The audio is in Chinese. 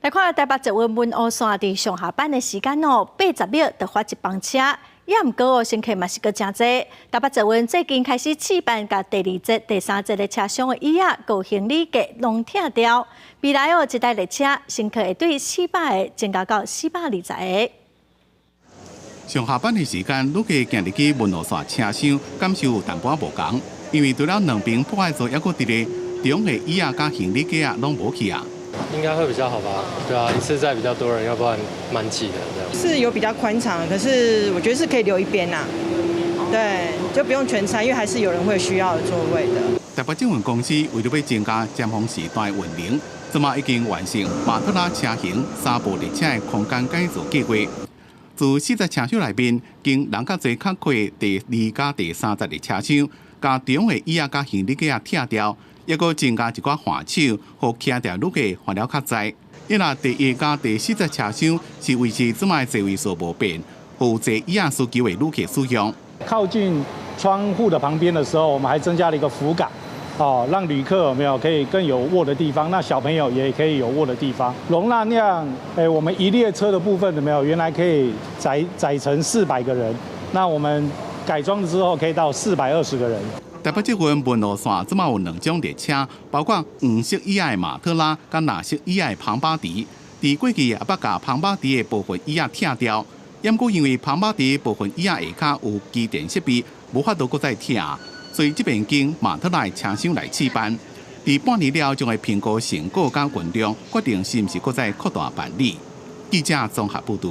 来看台北捷运文湖线伫上下班的时间80秒就发一班车，也毋过乘客嘛是个真侪。台北捷运最近开始试办，甲第2节、第3节的车厢的椅仔、有行李架拢拆掉。未来一台列车乘客会对400个增加到420个。上下班的时间，旅客行入去文湖线车厢，感受有淡薄无同，因为除了两边破坏座，还佫伫咧中的椅仔甲行李架拢无去啊。应该会比较好吧？对啊，一次载比较多人，要不然蛮挤的这样。是有比较宽敞，可是我觉得是可以留一边呐。对，就不用全拆，因为还是有人会需要座位的。台北捷运公司为了要增加尖峰时段运能，即马已经完成马特拉车型3部列车的空间改造计划。自40车厢内面，经人较侪较贵第2甲第3节的车厢，甲中的椅仔甲行李架拆掉，抑佫增加一寡换手，互徛在旅客换了较载。因若第1甲第4节车厢是维持即卖座位数无变，互坐椅仔需求的旅客使用。靠近窗户的旁边的时候，我们还增加了一个扶杆。让旅客可以更有卧的地方，那小朋友也可以有卧的地方，容纳量，我们一列车的部分原来可以载成400个人，那我们改装之后可以到420个人。台北捷运文湖线即马有2种列车，包括黄色椅仔的马特拉，甲蓝色椅仔的庞巴迪。伫过去也捌甲庞巴迪的部分椅仔拆掉，不过因为庞巴迪部分椅仔下骹有机电设备，无法度搁再拆。所以这边经马特拉车厢来试办，伫半年了将会评估成果甲运量，决定是毋是搁再扩大办理。记者综合报道。